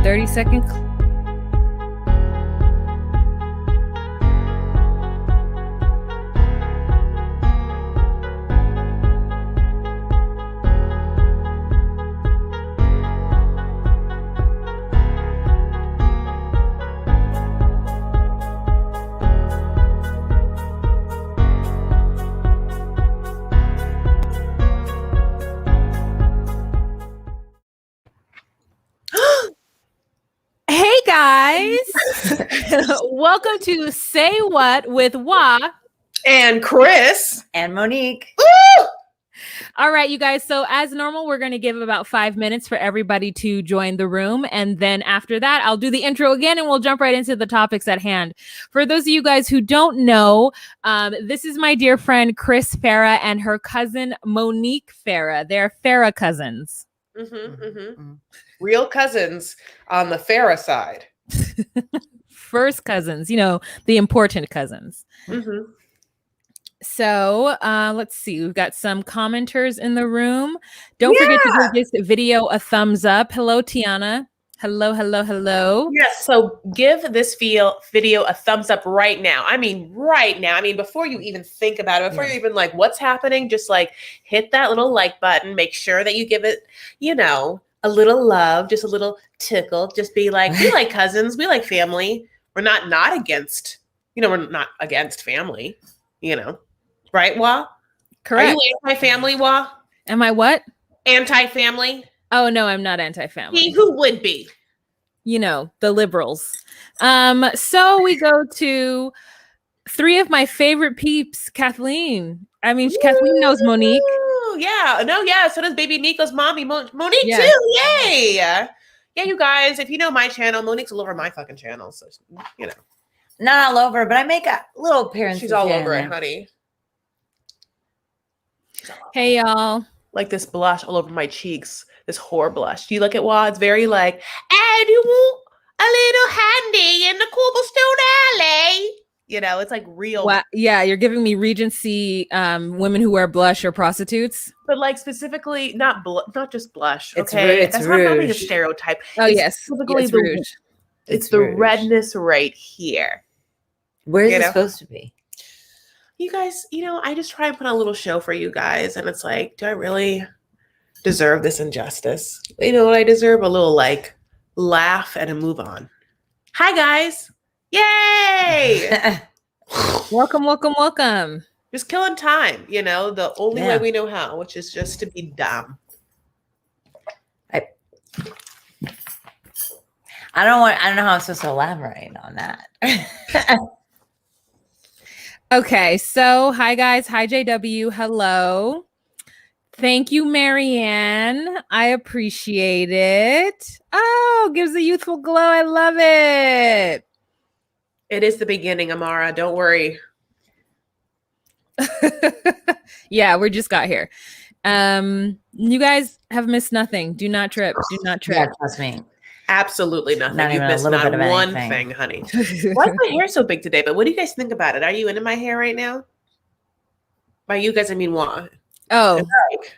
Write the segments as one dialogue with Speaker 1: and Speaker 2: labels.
Speaker 1: 30-second. Hey guys, welcome to Say What with Waht
Speaker 2: and Chris
Speaker 3: and Monique.
Speaker 2: Woo!
Speaker 1: All right, you guys. So as normal, we're going to give about 5 minutes for everybody to join the room. And then after that, I'll do the intro again and we'll jump right into the topics at hand. For those of you guys who don't know, this is my dear friend, Chris Farah, and her cousin, Monique Farah. They're Farah cousins.
Speaker 2: Real cousins on the Farah side.
Speaker 1: First cousins, you know, the important cousins. So let's see. We've got some commenters in the room. Don't forget to give this video a thumbs up. Hello, Tiana. Hello, hello, hello.
Speaker 2: Yes, so give this video a thumbs up right now. I mean, right now. I mean, before you even think about it, before you're even like, what's happening? Just like hit that little like button. Make sure that you give it, you know, a little love, just a little tickle. Just be like, we like cousins. We like family. We're not against, you know, we're not against family, you know. Right, Wah?
Speaker 1: Correct.
Speaker 2: Are you anti-family, Wah?
Speaker 1: Am I what?
Speaker 2: Anti-family?
Speaker 1: Oh, no, I'm not anti-family.
Speaker 2: Who would be?
Speaker 1: You know, the liberals. So we go to 3 of my favorite peeps, Kathleen. I mean, Kathleen knows Monique.
Speaker 2: Yeah. No, yeah. So does baby Nico's mommy, Monique too. Yay. Yeah, you guys, if you know my channel, Monique's all over my fucking channel. So, you know.
Speaker 3: Not all over, but I make a little appearance.
Speaker 2: She's all over it, honey.
Speaker 1: Hey, y'all.
Speaker 2: Like this blush all over my cheeks. This whore blush. Do you look at Wah? It's very like, I do want a little handy in the cobblestone alley. You know, it's like real.
Speaker 1: Wow. Yeah, you're giving me Regency women who wear blush or prostitutes.
Speaker 2: But like specifically, not just blush.
Speaker 3: It's
Speaker 2: Okay,
Speaker 3: it's
Speaker 2: that's
Speaker 3: rouge.
Speaker 2: not a stereotype.
Speaker 1: Oh,
Speaker 2: it's
Speaker 1: yes.
Speaker 2: specifically
Speaker 1: It's rouge.
Speaker 2: It's the
Speaker 3: rouge.
Speaker 2: redness right here.
Speaker 3: Where is it supposed to be?
Speaker 2: You guys, you know, I just try and put on a little show for you guys, and it's like, do I really deserve this injustice? You know what I deserve? A little like laugh and a move on. Hi guys. Yay!
Speaker 1: Welcome, welcome, welcome.
Speaker 2: Just killing time, you know, the only way we know how, which is just to be dumb.
Speaker 3: I don't know how I'm supposed to elaborate on that.
Speaker 1: Okay, so hi guys. Hi JW. Hello. Thank you, Marianne. I appreciate it. Oh, gives a youthful glow. I love it.
Speaker 2: It is the beginning, Amara. Don't worry.
Speaker 1: Yeah, we just got here. You guys have missed nothing. Do not trip. Do not trip.
Speaker 3: Yeah, trust me.
Speaker 2: Absolutely nothing.
Speaker 3: Not
Speaker 2: You've
Speaker 3: even a
Speaker 2: missed
Speaker 3: little
Speaker 2: not
Speaker 3: bit of
Speaker 2: one
Speaker 3: anything.
Speaker 2: thing, honey. Why is my hair so big today? But what do you guys think about it? Are you into my hair right now? By you guys, I mean Wah.
Speaker 1: Oh,
Speaker 2: Like,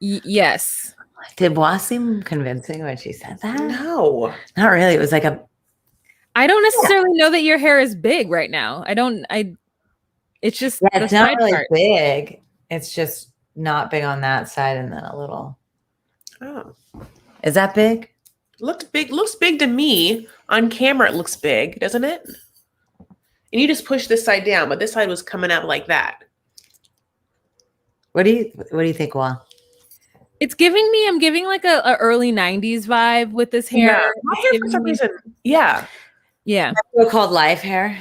Speaker 1: yes.
Speaker 3: Did Wah seem convincing when she said that?
Speaker 2: no.
Speaker 3: Not really. It was like
Speaker 1: I don't necessarily know that your hair is big right now. It's just
Speaker 3: it's
Speaker 1: the
Speaker 3: not
Speaker 1: side
Speaker 3: really
Speaker 1: part.
Speaker 3: big. It's just not big on that side and then a little.
Speaker 2: Oh.
Speaker 3: Is that big?
Speaker 2: Looks big to me. On camera, it looks big, doesn't it? And you just push this side down, but this side was coming out like that.
Speaker 3: What do you think, Wah?
Speaker 1: It's giving me, I'm giving like a early 90s vibe with this hair.
Speaker 2: Yeah. My hair for some reason. Yeah.
Speaker 1: Yeah.
Speaker 3: So-called life hair.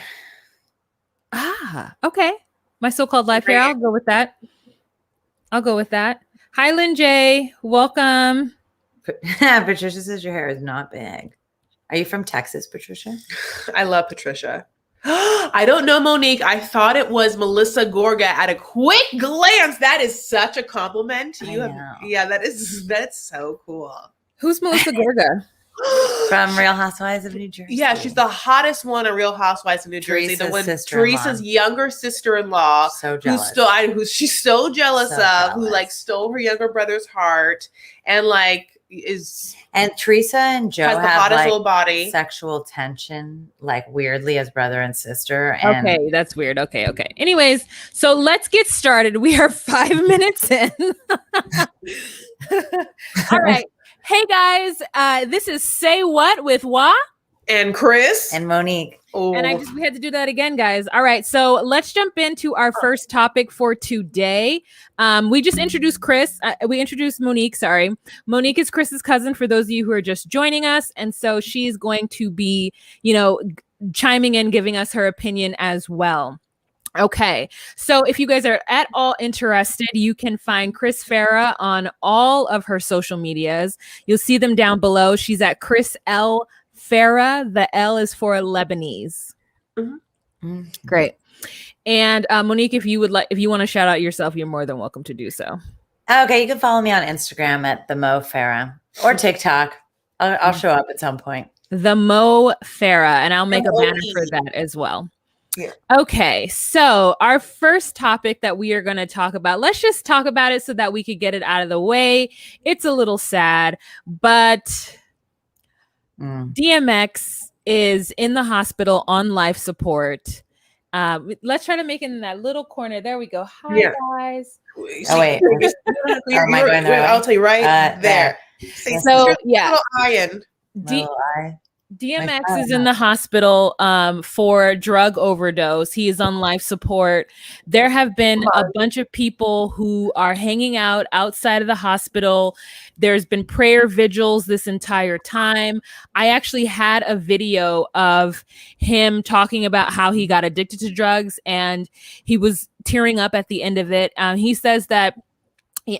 Speaker 1: Ah, okay. My so-called life hair. I'll go with that. Hi, Lynn J. Welcome.
Speaker 3: Patricia says your hair is not big. Are you from Texas, Patricia?
Speaker 2: I love Patricia. I don't know, Monique. I thought it was Melissa Gorga at a quick glance. That is such a compliment. Yeah, that's so cool.
Speaker 1: Who's Melissa Gorga?
Speaker 3: From Real Housewives of New Jersey.
Speaker 2: Yeah, she's the hottest one on Real Housewives of New Jersey. Teresa's younger sister-in-law.
Speaker 3: So jealous.
Speaker 2: Who she's so jealous of, who like stole her younger brother's heart. And like, is.
Speaker 3: And Teresa and Joe
Speaker 2: has the
Speaker 3: have
Speaker 2: hottest
Speaker 3: like
Speaker 2: little body.
Speaker 3: sexual tension, like weirdly as brother and sister. And
Speaker 1: Okay, that's weird. Okay. Anyways, so let's get started. We are 5 minutes in. All right. Hey guys, this is Say What with Waht
Speaker 2: And Chris
Speaker 3: and Monique.
Speaker 1: and we had to do that again, guys. All right, so let's jump into our first topic for today. We just introduced Chris. We introduced Monique. Sorry, Monique is Chris's cousin. For those of you who are just joining us, and so she's going to be, chiming in, giving us her opinion as well. Okay, so if you guys are at all interested, you can find Chris Farah on all of her social medias. You'll see them down below. She's at Chris L. Farah. The L is for Lebanese.
Speaker 2: Mm-hmm.
Speaker 1: Great. And Monique, if you want to shout out yourself, you're more than welcome to do so.
Speaker 3: Okay, you can follow me on Instagram at the Mo Farah or TikTok. I'll show up at some point.
Speaker 1: The Mo Farah, and I'll make a banner for that as well. Yeah. Okay, so our first topic that we are going to talk about, let's just talk about it so that we could get it out of the way. It's a little sad, but DMX is in the hospital on life support. Let's try to make it in that little corner. There we go. Hi, guys.
Speaker 3: Oh, wait.
Speaker 2: I'll tell you right there.
Speaker 1: So, yeah.
Speaker 3: DMX
Speaker 1: is in the hospital for drug overdose. He is on life support. There have been a bunch of people who are hanging out outside of the hospital. There's been prayer vigils this entire time. I actually had a video of him talking about how he got addicted to drugs, and he was tearing up at the end of it. He says that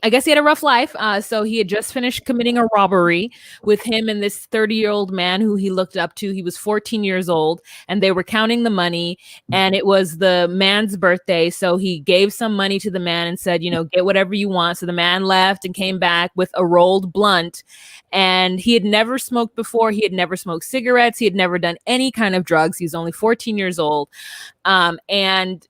Speaker 1: I guess he had a rough life. So he had just finished committing a robbery with him and this 30-year-old man who he looked up to. He was 14 years old, and they were counting the money, and it was the man's birthday. So he gave some money to the man and said, get whatever you want. So the man left and came back with a rolled blunt, and he had never smoked before. He had never smoked cigarettes. He had never done any kind of drugs. He was only 14 years old. And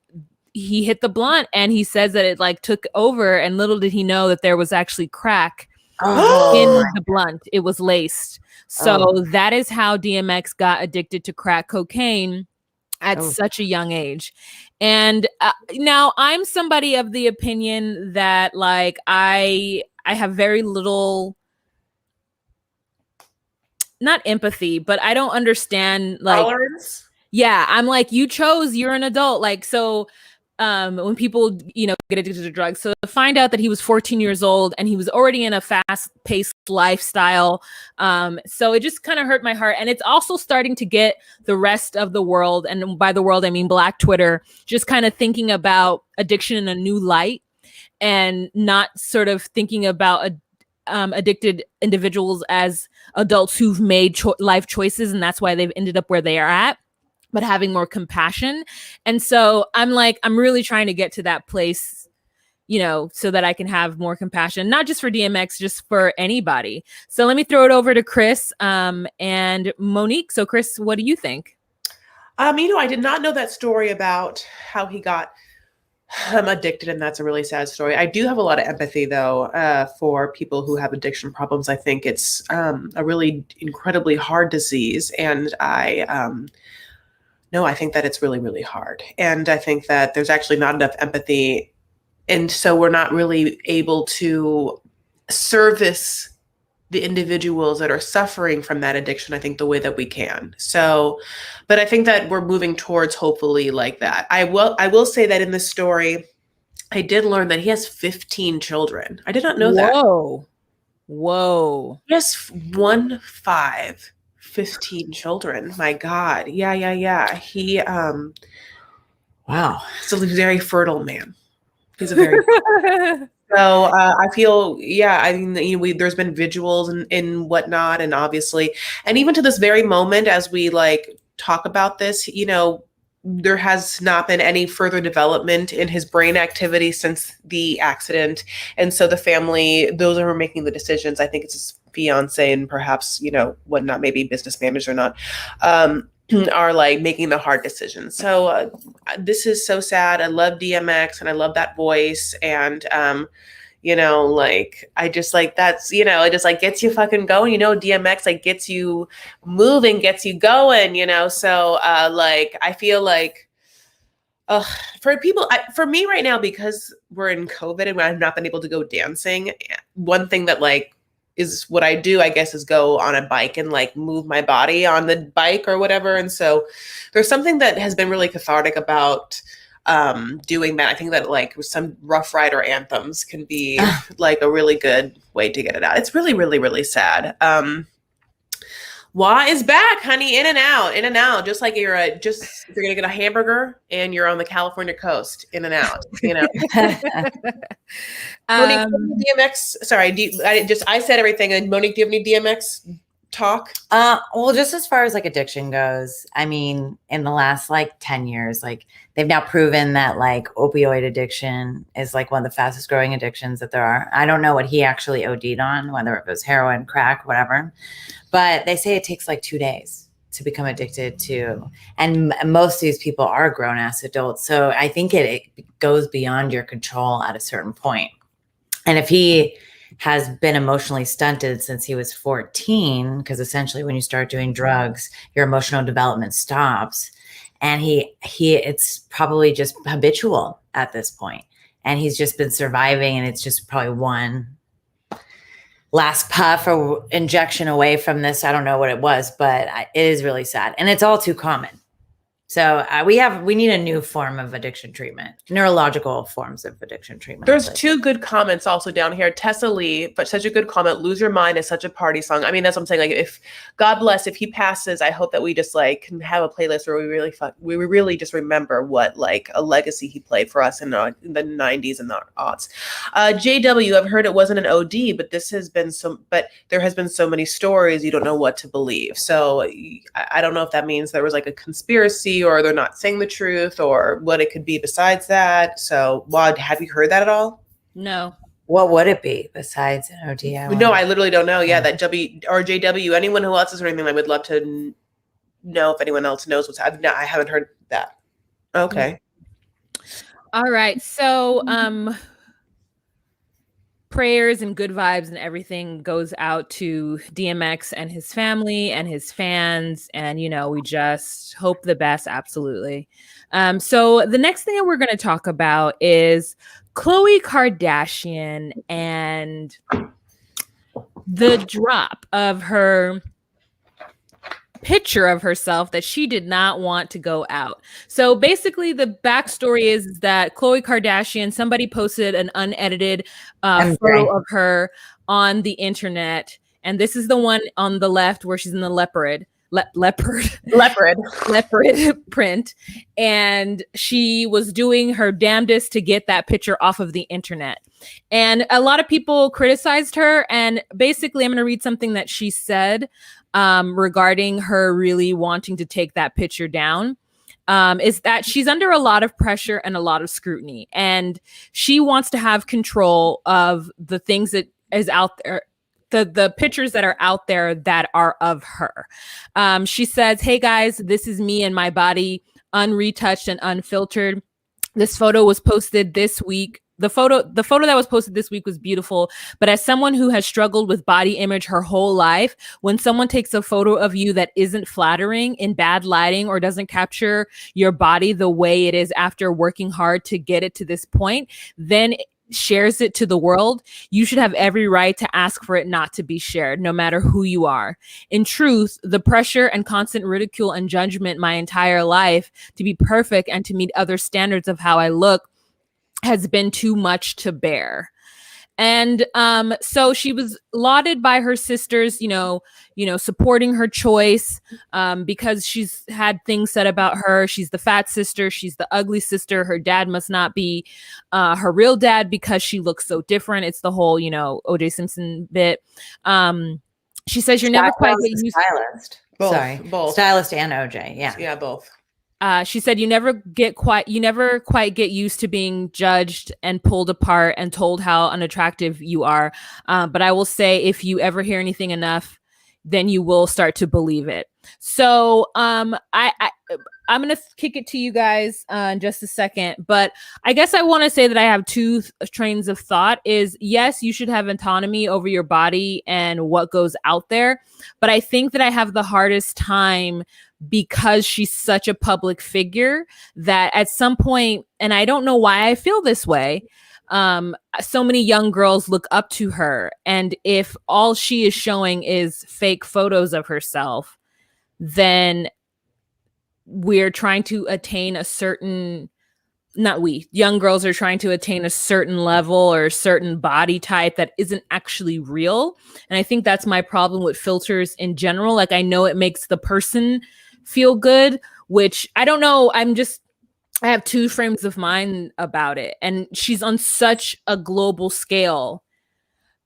Speaker 1: he hit the blunt, and he says that it took over, and little did he know that there was actually crack in the blunt. It was laced. So that is how DMX got addicted to crack cocaine at such a young age. And now I'm somebody of the opinion that I have very little, not empathy, but I don't understand
Speaker 2: tolerance.
Speaker 1: Yeah, I'm you're an adult. So when people, get addicted to drugs. So to find out that he was 14 years old and he was already in a fast-paced lifestyle. So it just kind of hurt my heart. And it's also starting to get the rest of the world, and by the world, I mean Black Twitter, just kind of thinking about addiction in a new light and not sort of thinking about addicted individuals as adults who've made life choices, and that's why they've ended up where they are at, but having more compassion. And so I'm really trying to get to that place, so that I can have more compassion, not just for DMX, just for anybody. So let me throw it over to Chris and Monique. So Chris, what do you think?
Speaker 2: I did not know that story about how he got addicted, and that's a really sad story. I do have a lot of empathy, though, for people who have addiction problems. I think it's a really incredibly hard disease, and I think that it's really, really hard. And I think that there's actually not enough empathy. And so we're not really able to service the individuals that are suffering from that addiction, I think, the way that we can. So, but I think that we're moving towards hopefully like that. I will say that in this story, I did learn that he has 15 children. I did not know that.
Speaker 1: Whoa.
Speaker 2: Yes, 15 children. My God. Yeah. He
Speaker 3: wow.
Speaker 2: He's a very fertile man. He's a very so I feel, there's been vigils and whatnot, and obviously, and even to this very moment, as we talk about this, there has not been any further development in his brain activity since the accident. And so the family, those who are making the decisions, I think it's his fiance and perhaps, whatnot, maybe business managers or not, are making the hard decisions. So this is so sad. I love DMX and I love that voice. And, you know, like, I just like, that's, you know, it just like gets you fucking going, you know, DMX like gets you moving, gets you going, you know? So, like, I feel like, for people, for me right now, because we're in COVID and I've not been able to go dancing, one thing that like is what I do, I guess, is go on a bike and like move my body on the bike or whatever. And so there's something that has been really cathartic about doing that. I think that like some Rough Rider anthems can be like a really good way to get it out. It's really, really, really sad. Waht is back, honey, in and out, just like if you're gonna get a hamburger and you're on the California coast, in and out, you know. Monique, DMX. Sorry, I said everything. And Monique, do you have any DMX talk?
Speaker 3: Well, just as far as like addiction goes, I mean, in the last like 10 years, like they've now proven that like opioid addiction is like one of the fastest growing addictions that there are. I don't know what he actually OD'd on, whether it was heroin, crack, whatever, but they say it takes like 2 days to become addicted to, and most of these people are grown ass adults. So I think it goes beyond your control at a certain point. And if he has been emotionally stunted since he was 14, because essentially when you start doing drugs, your emotional development stops. And it's probably just habitual at this point. And he's just been surviving, and it's just probably one last puff or injection away from this. I don't know what it was, but it is really sad. And it's all too common. So we need a new form of addiction treatment, neurological forms of addiction treatment.
Speaker 2: There's two good comments also down here. Tessa Lee, but such a good comment. Lose Your Mind is such a party song. I mean, that's what I'm saying. Like, if God bless, if he passes, I hope that we just like can have a playlist where we really just remember what like a legacy he played for us in the 90s and the aughts. JW, I've heard it wasn't an OD, but there has been so many stories you don't know what to believe. So I don't know if that means there was like a conspiracy, or they're not saying the truth, or what it could be besides that. So, Waht, have you heard that at all?
Speaker 1: No.
Speaker 3: What would it be besides an OD?
Speaker 2: No, I literally don't know. Yeah, that W or JW, anyone who else is or anything, I would love to know if anyone else knows what's happening. I haven't heard that. Okay.
Speaker 1: All right. So, prayers and good vibes and everything goes out to DMX and his family and his fans. And, you know, we just hope the best. Absolutely. So the next thing that we're going to talk about is Khloe Kardashian and the drop of her picture of herself that she did not want to go out. So basically the backstory is that Khloe Kardashian, somebody posted an unedited photo of her on the internet. And this is the one on the left where she's in the leopard print. And she was doing her damnedest to get that picture off of the internet. And a lot of people criticized her. And basically I'm going to read something that she said regarding her really wanting to take that picture down, is that she's under a lot of pressure and a lot of scrutiny, and she wants to have control of the things that is out there, the pictures that are out there that are of her. She says, "Hey guys, this is me and my body, unretouched and unfiltered. This photo was posted this week. The photo that was posted this week was beautiful, but as someone who has struggled with body image her whole life, when someone takes a photo of you that isn't flattering, in bad lighting, or doesn't capture your body the way it is after working hard to get it to this point, then shares it to the world, you should have every right to ask for it not to be shared, no matter who you are. In truth, the pressure and constant ridicule and judgment my entire life to be perfect and to meet other standards of how I look has been too much to bear." And so she was lauded by her sisters, you know, supporting her choice, because she's had things said about her. She's the fat sister. She's the ugly sister. Her dad must not be her real dad because she looks so different. It's the whole, you know, O.J. Simpson bit. She says you're never quite get used.
Speaker 3: Stylist.
Speaker 2: Both.
Speaker 3: Stylist and OJ. Yeah.
Speaker 2: Yeah, both.
Speaker 1: She said you never quite get used to being judged and pulled apart and told how unattractive you are. But I will say, if you ever hear anything enough, then you will start to believe it. So I I'm going to kick it to you guys in just a second, but I guess I want to say that I have two trains of thought is yes, you should have autonomy over your body and what goes out there. But I think that I have the hardest time because she's such a public figure that at some point, and I don't know why I feel this way, so many young girls look up to her. And if all she is showing is fake photos of herself, then we're trying to attain a certain, not we, young girls are trying to attain a certain level or a certain body type that isn't actually real. And I think that's my problem with filters in general. Like, I know it makes the person feel good, which I don't know. I have two frames of mind about it. And she's on such a global scale.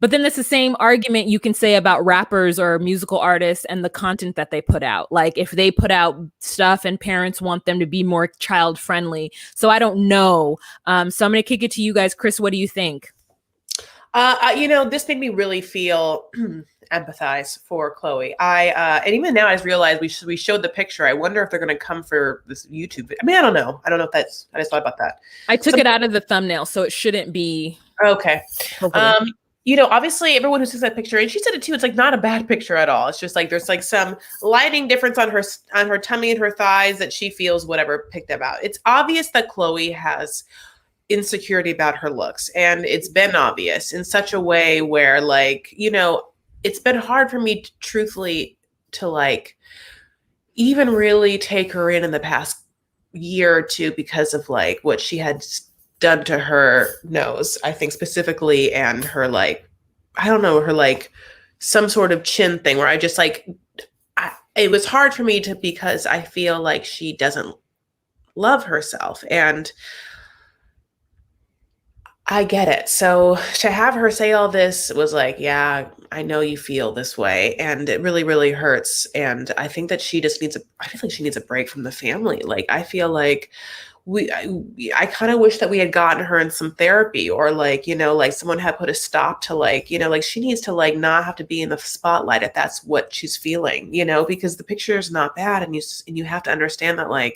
Speaker 1: But then it's the same argument you can say about rappers or musical artists and the content that they put out. Like if they put out stuff and parents want them to be more child friendly. So I don't know. So I'm going to kick it to you guys. Chris, what do you think?
Speaker 2: This made me really feel empathize for Khloe. And even now I just realized we showed the picture. I wonder if they're going to come for this YouTube. I mean, I don't know. I just thought about that.
Speaker 1: I took it out of the thumbnail, so it shouldn't be.
Speaker 2: Okay. Obviously everyone who sees that picture, and she said it too, it's like not a bad picture at all. It's just like there's like some lighting difference on her tummy and her thighs that she feels whatever picked them out. It's obvious that Khloe has insecurity about her looks, and it's been obvious in such a way where it's been hard for me truthfully to like even really take her in the past year or two because of like what she had done to her nose, I think specifically, and her some sort of chin thing where I just it was hard for me because I feel like she doesn't love herself, and I get it. So to have her say all this was like, yeah, I know you feel this way, and it really, really hurts. And I think that she just I feel like she needs a break from the family. Like, I feel like I kind of wish that we had gotten her in some therapy, or someone had put a stop to she needs to not have to be in the spotlight if that's what she's feeling, because the picture is not bad. And you have to understand that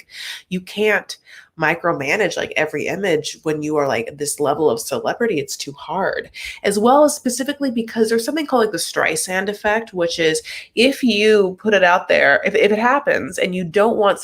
Speaker 2: you can't micromanage every image when you are this level of celebrity. It's too hard, as well as specifically because there's something called the Streisand effect, which is if you put it out there, if it happens and you don't want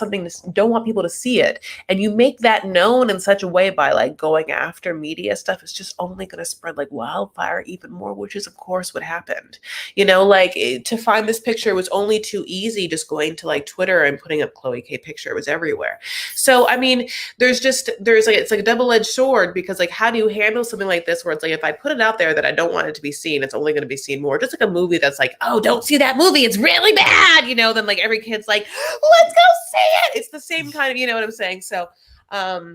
Speaker 2: people to see it, and you make that known in such a way by going after media stuff, it's just only going to spread like wildfire even more, which is of course what happened. To find this picture was only too easy, just going to Twitter and putting up Khloe K picture. It was everywhere. So I mean, it's like a double-edged sword, because how do you handle something like this where it's if I put it out there that I don't want it to be seen, it's only going to be seen more. Just like a movie that's oh, don't see that movie, it's really bad, then every kid's let's go see it. It's the same kind of, you know what I'm saying? So I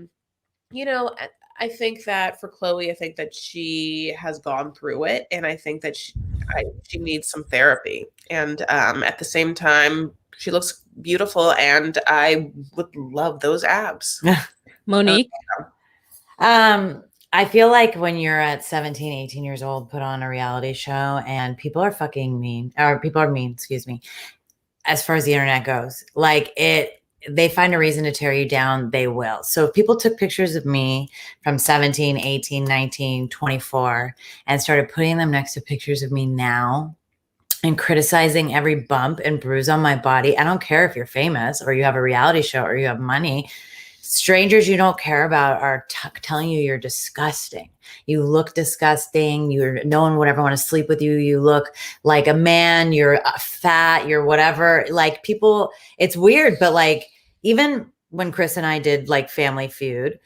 Speaker 2: think that for Khloe, I think that she has gone through it, and I think that she needs some therapy. And at the same time, she looks beautiful, and I would love those abs.
Speaker 1: Monique?
Speaker 3: I feel like when you're at 17, 18 years old, put on a reality show and people are mean, excuse me, as far as the internet goes. They find a reason to tear you down, they will. So if people took pictures of me from 17, 18, 19, 24 and started putting them next to pictures of me now and criticizing every bump and bruise on my body, I don't care if you're famous or you have a reality show or you have money. Strangers you don't care about are telling you you're disgusting. You look disgusting. No one would ever want to sleep with you. You look like a man. You're fat. You're whatever. People, it's weird. But even when Chris and I did Family Feud,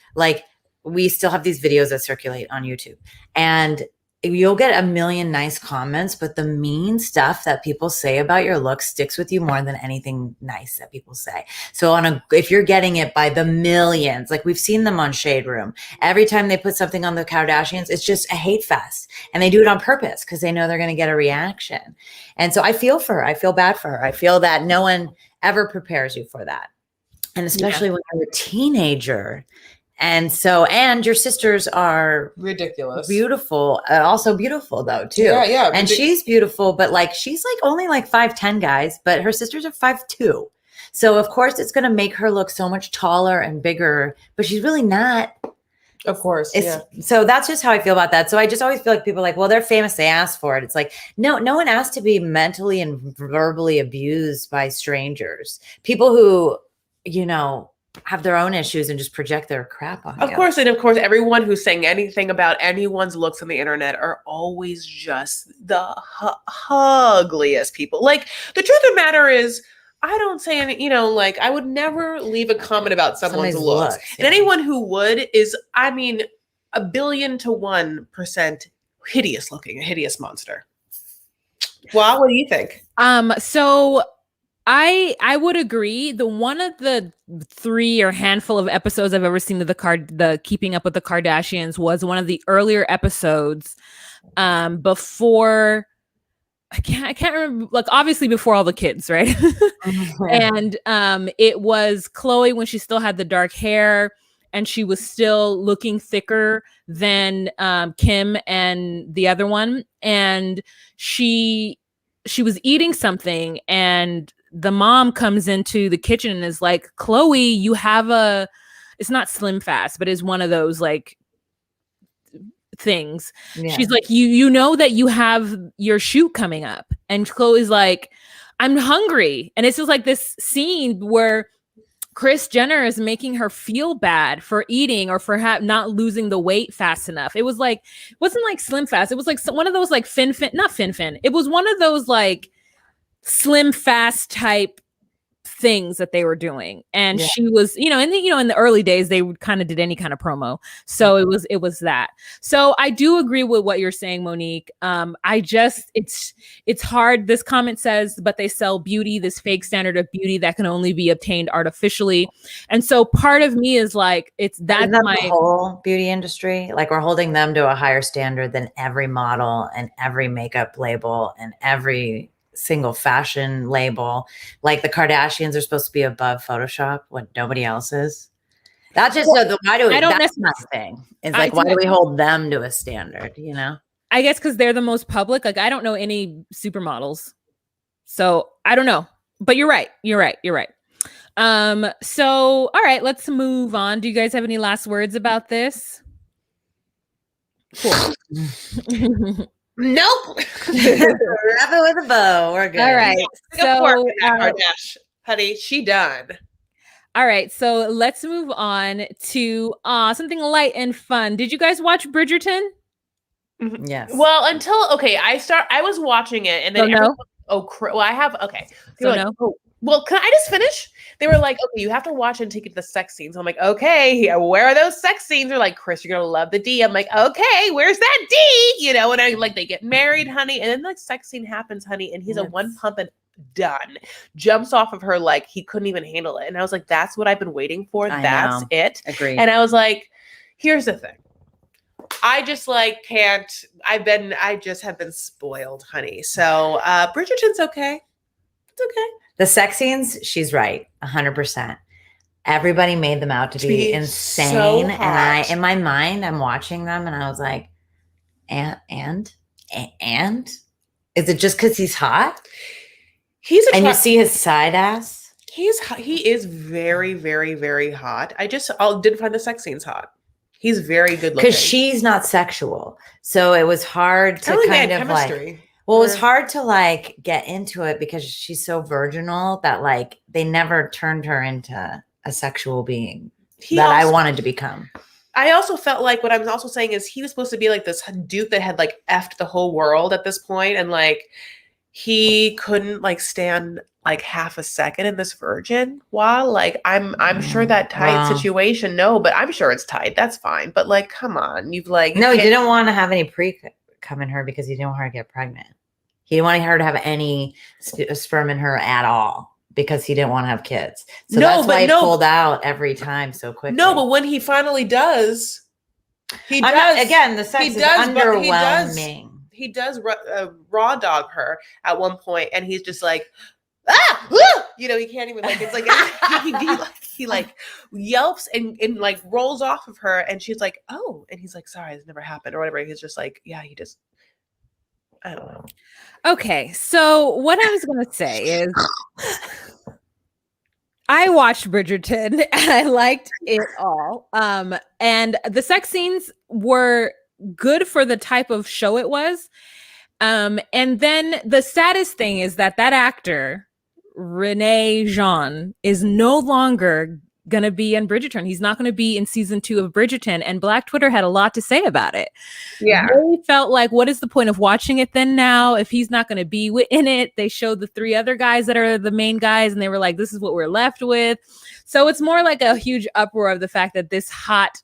Speaker 3: we still have these videos that circulate on YouTube, and you'll get a million nice comments, but the mean stuff that people say about your look sticks with you more than anything nice that people say. So if you're getting it by the millions, we've seen them on Shade Room, every time they put something on the Kardashians, it's just a hate fest, and they do it on purpose because they know they're going to get a reaction. And so I feel for her. I feel bad for her. I feel that no one ever prepares you for that. And especially when you're a teenager. And your sisters are
Speaker 2: ridiculous,
Speaker 3: beautiful, also beautiful though too. Yeah. And she's beautiful, but she's only 5'10", guys, but her sisters are 5'2". So of course it's going to make her look so much taller and bigger, but she's really not.
Speaker 2: Of course.
Speaker 3: So that's just how I feel about that. So I just always feel like people are like, well, they're famous, they asked for it. It's like, no one asked to be mentally and verbally abused by strangers. People who, have their own issues and just project their crap on
Speaker 2: Of
Speaker 3: you.
Speaker 2: course. And of course, everyone who's saying anything about anyone's looks on the internet are always just the ugliest people. Like, the truth of the matter is, I don't say any, like, I would never leave a comment about someone's looks.
Speaker 3: Yeah.
Speaker 2: And anyone who would is, 1,000,000,001% hideous looking, a hideous monster. Well, what do you think?
Speaker 1: So I would agree. One of the 3 or handful of episodes I've ever seen of the Keeping Up with the Kardashians was one of the earlier episodes before I can't remember, like, obviously before all the kids, right? And it was Khloe when she still had the dark hair and she was still looking thicker than Kim and the other one, and she was eating something, and the mom comes into the kitchen and is like, Khloe, you have it's not Slim Fast, but it's one of those like things. Yeah. She's like, you know that you have your shoot coming up, and Khloe's like, I'm hungry. And it's just like this scene where Kris Jenner is making her feel bad for eating or for not losing the weight fast enough. It was like, it wasn't like Slim Fast. It was like one of those like not Fin. It was one of those like Slim Fast type things that they were doing, and she was, in the early days they kind of did any kind of promo, so it was that. So I do agree with what you're saying, Monique. It's hard. This comment says, but they sell beauty, this fake standard of beauty that can only be obtained artificially, and so part of me is like, that's my
Speaker 3: whole beauty industry. Like, we're holding them to a higher standard than every model and every makeup label and every single fashion label. Like, the Kardashians are supposed to be above Photoshop when nobody else is. That's just why do we? That's my thing. It's like, why do we hold them to a standard?
Speaker 1: I guess because they're the most public. Like, I don't know any supermodels, so I don't know. But you're right. So all right, let's move on. Do you guys have any last words about this? Cool.
Speaker 2: Nope.
Speaker 3: Wrap it with a bow. We're good.
Speaker 1: All right. So,
Speaker 2: honey, she done.
Speaker 1: All right. So let's move on to something light and fun. Did you guys watch Bridgerton?
Speaker 3: Yes.
Speaker 2: Well, I was watching it, and then I have. Okay.
Speaker 1: So
Speaker 2: like, well, can I just finish? They were like, okay, you have to watch and take it to the sex scenes. I'm like, okay, where are those sex scenes? They're like, Kris, you're gonna love the D. I'm like, okay, where's that D? And I like, they get married, honey, and then the sex scene happens, honey, and he's a one pump and done. Jumps off of her like he couldn't even handle it. And I was like, that's what I've been waiting for. That's it.
Speaker 3: Agreed.
Speaker 2: And I was like, here's the thing. I just like can't. I just have been spoiled, honey. So Bridgerton's okay. It's okay.
Speaker 3: The sex scenes, she's right, 100%. Everybody made them out to be insane,
Speaker 2: so
Speaker 3: and in my mind, I'm watching them, and I was like, and is it just because he's hot? And you see his side ass.
Speaker 2: He is very, very, very hot. I didn't find the sex scenes hot. He's very good looking.
Speaker 3: Because she's not sexual, so it was hard to kind of chemistry. Like. Well, it was hard to like get into it because she's so virginal that like they never turned her into a sexual being I wanted to become.
Speaker 2: I also felt like what I was also saying is he was supposed to be like this dude that had like effed the whole world at this point, and like he couldn't like stand like half a second in this virgin while like I'm sure that tight situation. No, but I'm sure it's tight. That's fine. But like, come on, you've like
Speaker 3: he didn't want to have any pre-cum in her because he didn't want her to get pregnant. He didn't want her to have any sperm in her at all because he didn't want to have kids. So that's why he pulled out every time so quickly.
Speaker 2: No, but when he finally does,
Speaker 3: again, the sex is underwhelming.
Speaker 2: He does raw dog her at one point, and he's just like, he can't even like. It's like he like yelps and like rolls off of her, and she's like, oh, and he's like, sorry, this never happened or whatever. He's just like, yeah, he just. I don't know.
Speaker 1: Okay, so what I was going to say is I watched Bridgerton and I liked it all. And the sex scenes were good for the type of show it was. And then the saddest thing is that actor, Renee Jean, is no longer going to be in Bridgerton. He's not going to be in season 2 of Bridgerton. And Black Twitter had a lot to say about it.
Speaker 2: Yeah.
Speaker 1: They felt like, what is the point of watching it then now if he's not going to be in it? They showed the 3 other guys that are the main guys and they were like, this is what we're left with. So it's more like a huge uproar of the fact that this hot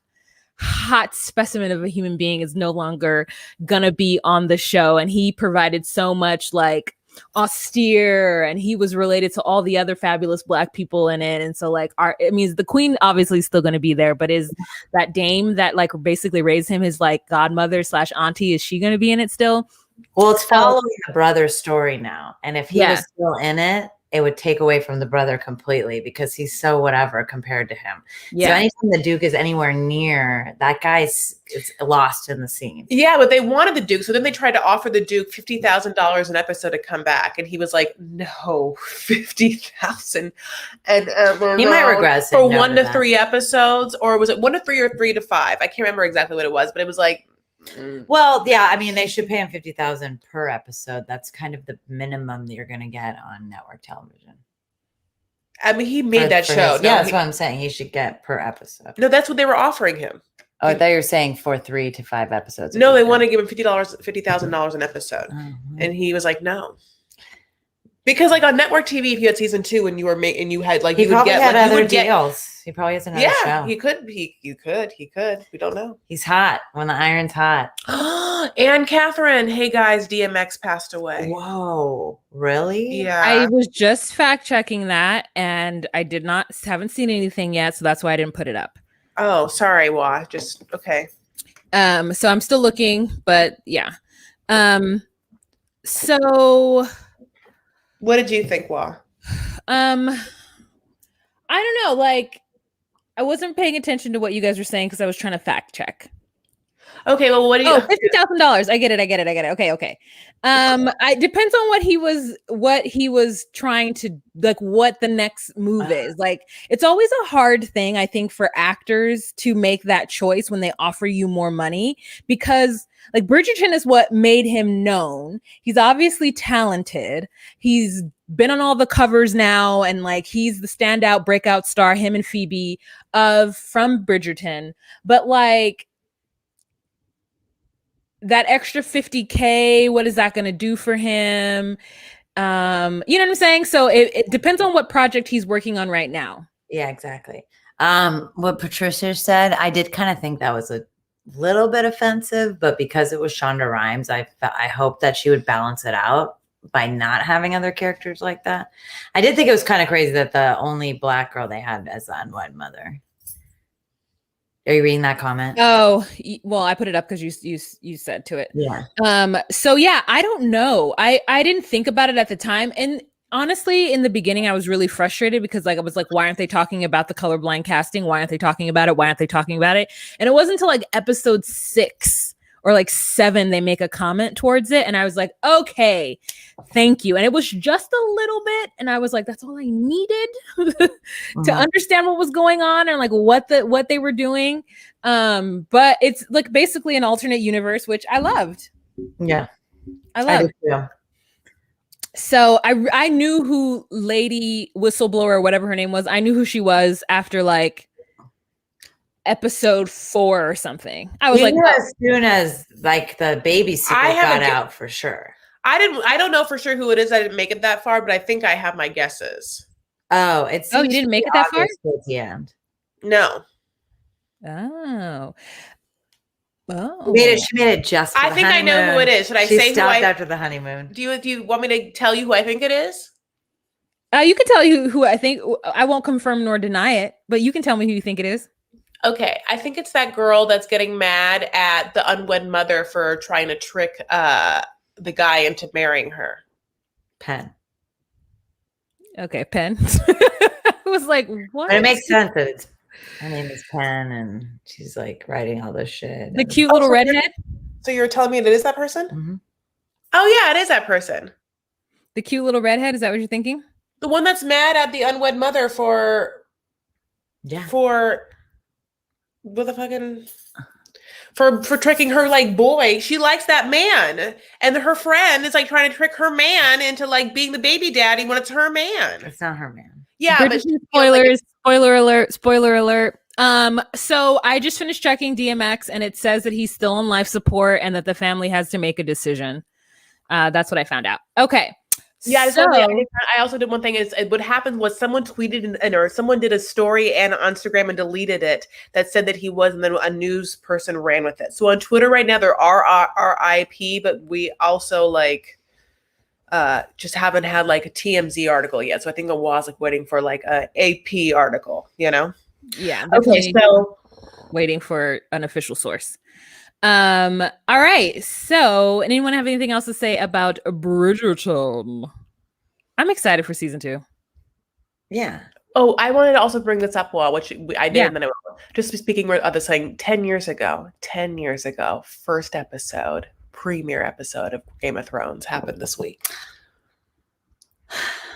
Speaker 1: specimen of a human being is no longer going to be on the show. And he provided so much like austere, and he was related to all the other fabulous Black people in it. And so like it means the queen obviously is still going to be there, but is that dame that like basically raised him, his like godmother / auntie, is she going to be in it still?
Speaker 3: Well, it's following the brother's story now, and if he was still in it, it would take away from the brother completely because he's so whatever compared to him. Yeah. So anytime the Duke is anywhere near, that guy's is lost in the scene.
Speaker 2: Yeah, but they wanted the Duke. So then they tried to offer the Duke $50,000 an episode to come back. And he was like, no, $50,000. And
Speaker 3: he might regret it.
Speaker 2: For 1 to 3 episodes, or was it 1 to 3 or 3 to 5? I can't remember exactly what it was, but it was like,
Speaker 3: well, yeah, I mean, they should pay him $50,000 per episode. That's kind of the minimum that you're going to get on network television.
Speaker 2: I mean, he made that show.
Speaker 3: That's what I'm saying. He should get per episode.
Speaker 2: No, that's what they were offering him.
Speaker 3: Oh, I thought you were saying for 3 to 5 episodes.
Speaker 2: No, they want to give him $50,000 an episode, and he was like, no. Because like on network TV, if you had season 2 and you were and you had like,
Speaker 3: he
Speaker 2: you would get
Speaker 3: had
Speaker 2: like,
Speaker 3: other deals. He probably has another show.
Speaker 2: He could. He could. We don't know.
Speaker 3: He's hot when the iron's hot.
Speaker 2: And Catherine, hey guys, DMX passed away.
Speaker 3: Whoa, really?
Speaker 2: Yeah.
Speaker 1: I was just fact checking that, and I haven't seen anything yet, so that's why I didn't put it up.
Speaker 2: Oh, sorry, Waht. Just okay.
Speaker 1: So I'm still looking, but yeah. So
Speaker 2: what did you think, Waht?
Speaker 1: I don't know, like I wasn't paying attention to what you guys were saying because I was trying to fact check.
Speaker 2: Okay, well, what do you?
Speaker 1: Oh, $50,000. I get it. Okay. It depends on what he was trying to like, what the next move is. Like, it's always a hard thing, I think, for actors to make that choice when they offer you more money, because like Bridgerton is what made him known. He's obviously talented. He's been on all the covers now, and like he's the standout breakout star, him and Phoebe from Bridgerton. But like that extra $50K, what is that going to do for him? You know what I'm saying? So it depends on what project he's working on right now.
Speaker 3: Yeah, exactly. What Patricia said, I did kind of think that was a little bit offensive, but because it was Shonda Rhimes, I hope that she would balance it out by not having other characters like that. I did think it was kind of crazy that the only Black girl they had as the unwed mother. Are you reading that comment?
Speaker 1: Oh, well, I put it up because you said to it.
Speaker 3: Yeah.
Speaker 1: So yeah, I don't know. I didn't think about it at the time, and honestly, in the beginning, I was really frustrated because like I was like, why aren't they talking about the colorblind casting? Why aren't they talking about it? Why aren't they talking about it? And it wasn't until like episode 6 or like 7 they make a comment towards it, and I was like, okay, thank you. And it was just a little bit, and I was like, that's all I needed to understand what was going on and like what they were doing. But it's like basically an alternate universe, which I loved.
Speaker 3: Yeah,
Speaker 1: I loved.
Speaker 3: Yeah.
Speaker 1: So I knew who Lady Whistleblower, whatever her name was, I knew who she was after like episode 4 or something. I was like,
Speaker 3: as soon as like the baby secret got out, for sure.
Speaker 2: I don't know for sure who it is. I didn't make it that far, but I think I have my guesses.
Speaker 3: Oh,
Speaker 1: you didn't make it that far?
Speaker 3: At the end.
Speaker 2: No.
Speaker 1: Oh.
Speaker 3: She made it just.
Speaker 2: I think honeymoon. I know who it is. Should I say
Speaker 3: stopped after the honeymoon?
Speaker 2: Do you want me to tell you who I think it is?
Speaker 1: You can tell you who I think. I won't confirm nor deny it, but you can tell me who you think it is.
Speaker 2: Okay, I think it's that girl that's getting mad at the unwed mother for trying to trick the guy into marrying her.
Speaker 3: Penn.
Speaker 1: Okay, Penn. I was like, what?
Speaker 3: But it makes sense that her name is Penn, and she's like writing all this shit.
Speaker 1: The cute little redhead.
Speaker 2: So you're telling me that is that person?
Speaker 3: Mm-hmm.
Speaker 2: Oh yeah, it is that person.
Speaker 1: The cute little redhead. Is that what you're thinking?
Speaker 2: The one that's mad at the unwed mother for with a fucking for tricking her like boy. She likes that man, and her friend is like trying to trick her man into like being the baby daddy when it's her man.
Speaker 3: It's not her man.
Speaker 2: Yeah, but
Speaker 1: spoilers. Spoiler alert. Spoiler alert. So I just finished checking DMX, and it says that he's still on life support, and that the family has to make a decision. That's what I found out. Okay.
Speaker 2: Yeah,
Speaker 1: so,
Speaker 2: I also did one thing. Is what happened was someone tweeted or someone did a story and on Instagram and deleted it that said that he was, and then a news person ran with it. So on Twitter right now there are RIP, but we also like just haven't had like a TMZ article yet. So I think I was like waiting for like a AP article. You know?
Speaker 1: Yeah.
Speaker 2: Okay. So
Speaker 1: waiting for an official source. All right. So, anyone have anything else to say about Bridgerton? I'm excited for season 2.
Speaker 3: Yeah.
Speaker 2: Oh, I wanted to also bring this up, which I did, and then just speaking of other saying 10 years ago, first episode, premiere episode of Game of Thrones happened this week.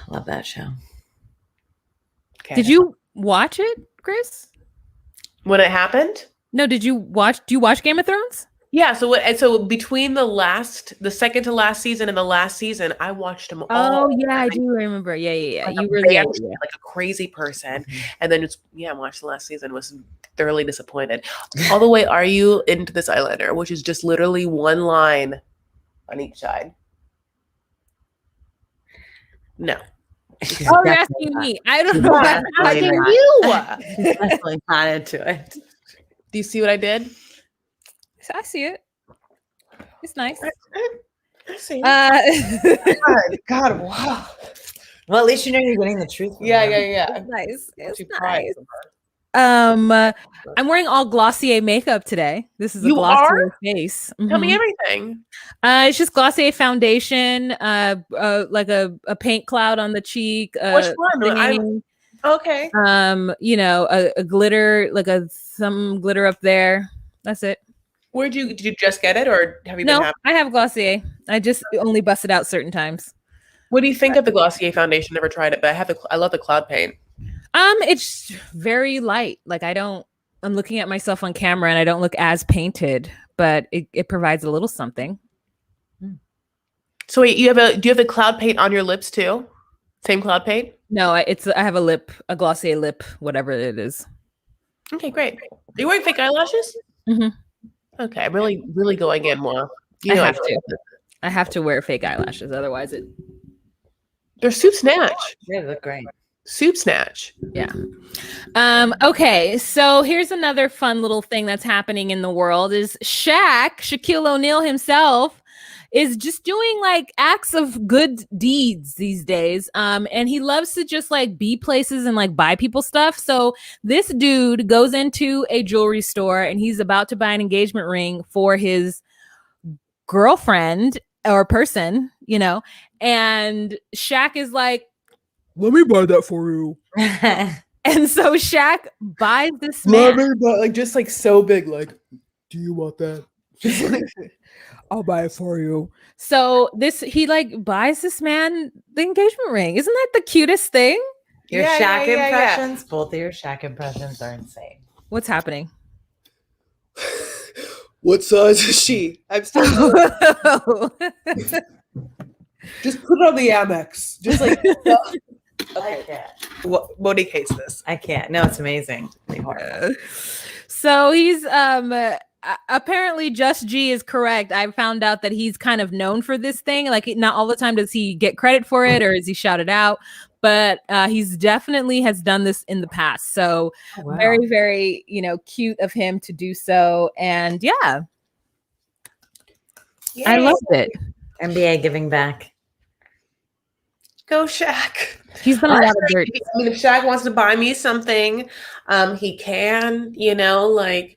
Speaker 3: Love that show.
Speaker 2: Okay.
Speaker 1: Did you watch it, Chris?
Speaker 2: When it happened?
Speaker 1: No, do you watch Game of Thrones?
Speaker 2: Yeah, so between the second to last season and the last season, I watched them all.
Speaker 1: Oh yeah, I do remember. Yeah.
Speaker 2: Like
Speaker 1: You were
Speaker 2: like a crazy person.
Speaker 3: Mm-hmm.
Speaker 2: And then I watched the last season, was thoroughly disappointed. All the way, are you into this eyeliner, which is just literally one line on each side? No.
Speaker 1: Oh, you're asking me. I don't know.
Speaker 2: I'm asking you.
Speaker 3: She's definitely not into it.
Speaker 2: Do you see what I did?
Speaker 1: I see it. It's nice.
Speaker 2: I see.
Speaker 1: God,
Speaker 2: wow.
Speaker 3: Well, at least you know you're getting the truth.
Speaker 2: Yeah.
Speaker 1: It's nice. It's nice.
Speaker 2: Nice.
Speaker 1: I'm wearing all Glossier makeup today. This is a Glossier face.
Speaker 2: Tell me everything.
Speaker 1: It's just Glossier foundation, like a paint cloud on the cheek.
Speaker 2: Which one? Okay.
Speaker 1: A glitter, like some glitter up there. That's it.
Speaker 2: Did you just get it, or have you been having?
Speaker 1: I have Glossier. I just only bust it out certain times.
Speaker 2: What do you think of the Glossier foundation? Never tried it, but I love the cloud paint.
Speaker 1: It's very light. Like I'm looking at myself on camera and I don't look as painted, but it provides a little something.
Speaker 2: So wait, do you have the cloud paint on your lips too? Same cloud paint?
Speaker 1: No, I have a Glossier lip, whatever it is.
Speaker 2: Okay, great. Are you wearing fake eyelashes?
Speaker 1: Mm-hmm.
Speaker 2: Okay, I'm really, really going in more.
Speaker 1: I have to wear fake eyelashes, otherwise
Speaker 2: they're soup snatch.
Speaker 3: They look great.
Speaker 2: Soup snatch.
Speaker 1: Yeah. Okay, so here's another fun little thing that's happening in the world is Shaquille O'Neal himself is just doing like acts of good deeds these days. And he loves to just like be places and like buy people stuff. So this dude goes into a jewelry store and he's about to buy an engagement ring for his girlfriend or person, and Shaq is like, let me buy that for you. And so Shaq buys this man.
Speaker 2: Like just like so big, like, do you want that? I'll buy it for you.
Speaker 1: So he like buys this man the engagement ring. Isn't that the cutest thing?
Speaker 3: Your Shaq impressions, both of your Shaq impressions are insane.
Speaker 1: What's happening?
Speaker 2: What size is she? I'm still just put it on the Amex. Just like
Speaker 3: I can't.
Speaker 2: Monique hates this.
Speaker 3: I can't. No, it's amazing.
Speaker 1: So he's apparently Just G is correct. I found out that he's kind of known for this thing. Like not all the time does he get credit for it or is he shouted out, but he's definitely has done this in the past. So very, very, cute of him to do so. And yeah. Yay. I loved it.
Speaker 3: NBA giving back.
Speaker 2: Go Shaq.
Speaker 1: He's done a lot of dirt.
Speaker 2: I mean, if Shaq wants to buy me something, he can, like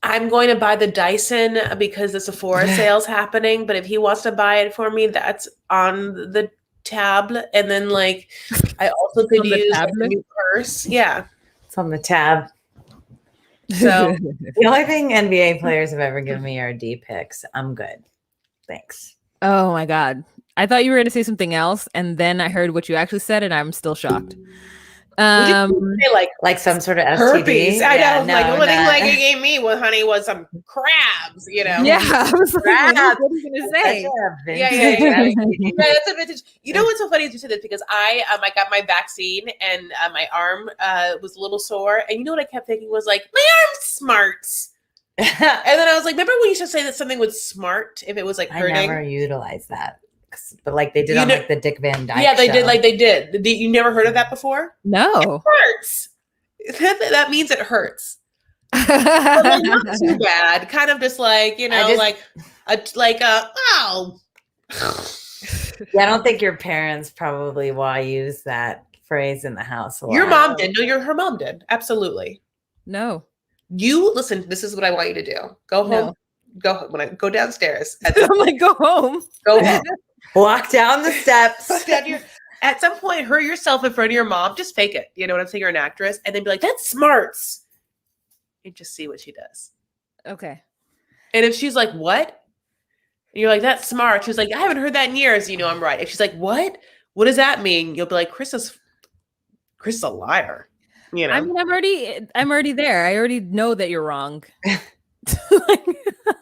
Speaker 2: I'm going to buy the Dyson because the Sephora sale's happening. But if he wants to buy it for me, that's on the tab. And then like I also could use a new purse. Yeah.
Speaker 3: It's on the tab. So the only thing NBA players have ever given me are D pics. I'm good. Thanks.
Speaker 1: Oh my God. I thought you were going to say something else, and then I heard what you actually said, and I'm still shocked.
Speaker 2: Would you say
Speaker 3: Like some sort of STD?
Speaker 2: herpes? I know.
Speaker 3: No,
Speaker 2: Like the only thing
Speaker 3: not-
Speaker 2: like it gave me was honey was some crabs. You know.
Speaker 1: Yeah, I was like,
Speaker 3: Crap.
Speaker 1: what are you going to say?
Speaker 2: Yeah. Yeah, that's a vintage. You know what's so funny is you said this because I got my vaccine and my arm was a little sore, and you know what I kept thinking was like my arm's smart, and then I was like, remember when you used to say that something was smart if it was like hurting?
Speaker 3: I never utilized that, but like they did
Speaker 2: You
Speaker 3: on
Speaker 2: know-
Speaker 3: like the Dick Van Dyke.
Speaker 2: Yeah, they
Speaker 3: show.
Speaker 2: did. Like they did. You never heard of that before?
Speaker 1: No.
Speaker 2: Hurts. That means it hurts. But like, not too bad. Kind of just like oh.
Speaker 3: Yeah, I don't think your parents probably use that phrase in the house a lot.
Speaker 2: Your mom did. No, her mom did. Absolutely.
Speaker 1: No.
Speaker 2: You listen. This is what I want you to do. Go home. Go downstairs.
Speaker 1: I'm like, go home.
Speaker 2: Go home.
Speaker 3: Walk down the steps.
Speaker 2: At some point, hurt yourself in front of your mom. Just fake it. You know what I'm saying? You're an actress, and then be like, "That's smarts," and just see what she does.
Speaker 1: Okay.
Speaker 2: And if she's like, "What?" and you're like, "That's smart," she's like, "I haven't heard that in years." You know, I'm right. If she's like, "What? What does that mean?" You'll be like, Chris is a liar." You know.
Speaker 1: I mean, I'm already there. I already know that you're wrong.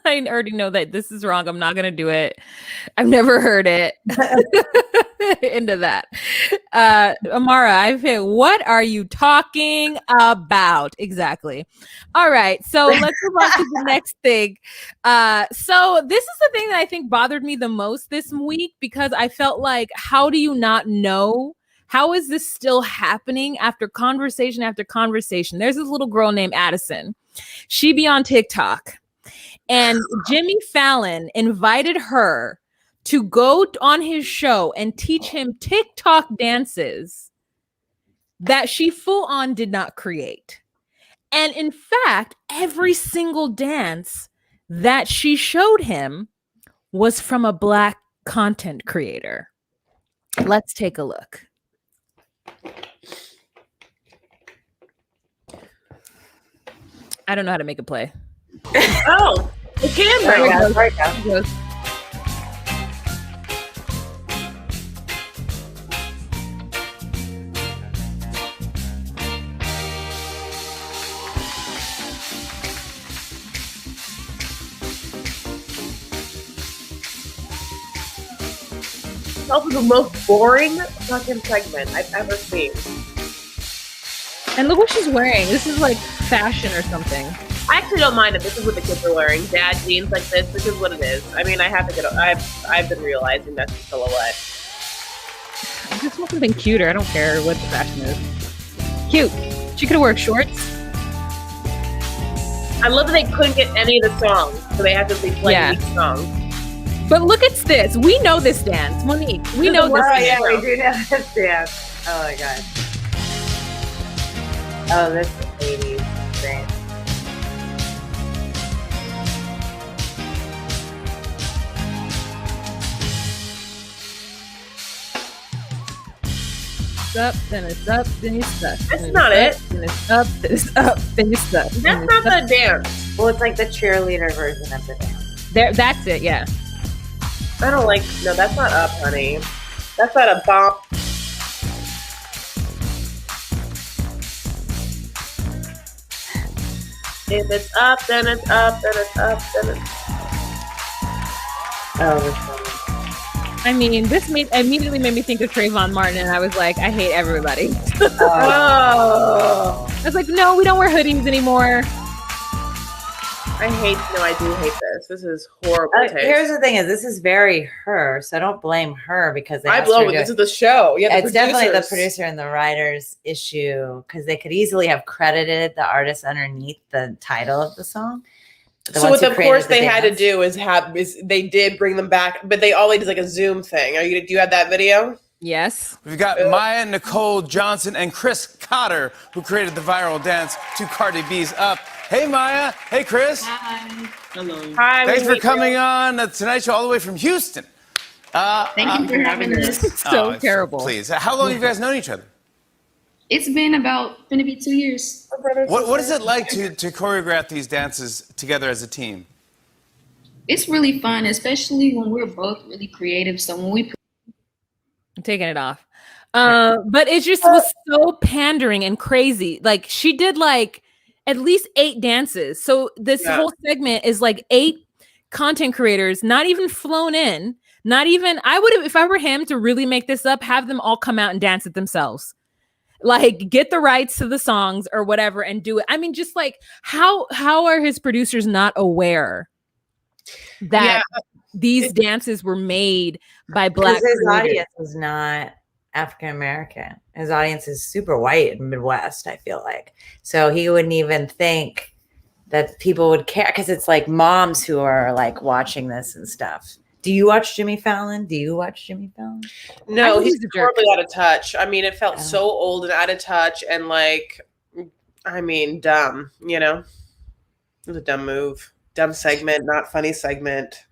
Speaker 1: I already know that this is wrong. I'm not gonna do it. I've never heard it. Into that. Amara, I've hit, what are you talking about? Exactly. All right. So let's move on to the next thing. So this is the thing that I think bothered me the most this week, because I felt like, how do you not know? How is this still happening after conversation after conversation? There's this little girl named Addison. She be on TikTok, and Jimmy Fallon invited her to go on his show and teach him TikTok dances that she full on did not create. And in fact, every single dance that she showed him was from a Black content creator. Let's take a look. I don't know how to make it play.
Speaker 2: Oh, the camera.
Speaker 3: There you go.
Speaker 2: This is the most boring fucking segment I've ever seen.
Speaker 1: And look what she's wearing. This is like fashion or something.
Speaker 2: I actually don't mind it. This is what the kids are wearing. Dad jeans like this. This is what it is. I mean, I have to get. I've been realizing that's the silhouette.
Speaker 1: I just want something cuter. I don't care what the fashion is. Cute. She could have worn shorts.
Speaker 2: I love that they couldn't get any of the songs, so they had to be playing each song.
Speaker 1: But look at this. We know this dance, Monique. We know this dance.
Speaker 3: Yeah, we do know this dance. Oh my god. Oh, this is 80s thing.
Speaker 1: Up, then it's up, then you're stuck.
Speaker 2: That's not it.
Speaker 1: Then it's up, then it's up, then you're stuck.
Speaker 2: That's not the dance.
Speaker 3: Well, it's like the cheerleader version of the dance.
Speaker 1: There, that's it. Yeah.
Speaker 2: I don't like. No, that's not up, honey. That's not a bump. If it's up, then it's up, then it's up, then it's.
Speaker 3: Oh, this one.
Speaker 1: I mean, this immediately made me think of Trayvon Martin, and I was like, I hate everybody.
Speaker 2: Oh.
Speaker 1: I was like, no, we don't wear hoodies anymore.
Speaker 2: I do hate this. This is horrible taste.
Speaker 3: Here's the thing: is this is very her, so don't blame her because they
Speaker 2: I
Speaker 3: asked her
Speaker 2: blow
Speaker 3: to
Speaker 2: it.
Speaker 3: do
Speaker 2: This is the show. Yeah,
Speaker 3: it's definitely the producer and the writer's issue because they could easily have credited the artist underneath the title of the song.
Speaker 2: So what, of course, they had to do is they did bring them back, but all they did is like a Zoom thing. Do you have that video?
Speaker 1: Yes.
Speaker 4: We've got Maya, Nicole Johnson, and Chris Cotter, who created the viral dance to Cardi B's Up. Hey, Maya. Hey, Chris.
Speaker 5: Hi. Hello.
Speaker 2: Hi.
Speaker 4: Thanks for coming on the Tonight Show all the way from Houston.
Speaker 5: Thank you for having us.
Speaker 1: So terrible.
Speaker 4: Please. How long have you guys known each other?
Speaker 5: It's been about going to be 2 years.
Speaker 4: What is it like to choreograph these dances together as a team?
Speaker 5: It's really fun, especially when we're both really creative. So when we
Speaker 1: I'm taking it off. But it just was so pandering and crazy. Like she did like at least 8 dances. So this whole segment is like 8 content creators, not even flown in, not even, I would have, if I were him to really make this up, have them all come out and dance it themselves. Like get the rights to the songs or whatever and do it. I mean, just like how are his producers not aware that these dances were made by Black
Speaker 3: his
Speaker 1: creators?
Speaker 3: Audience is not African American. His audience is super white and Midwest, I feel like. So he wouldn't even think that people would care because it's like moms who are like watching this and stuff. Do you watch Jimmy Fallon?
Speaker 2: No, he's horribly out of touch. I mean, it felt so old and out of touch and like, I mean, dumb, you know? It was a dumb move. Dumb segment, not funny segment.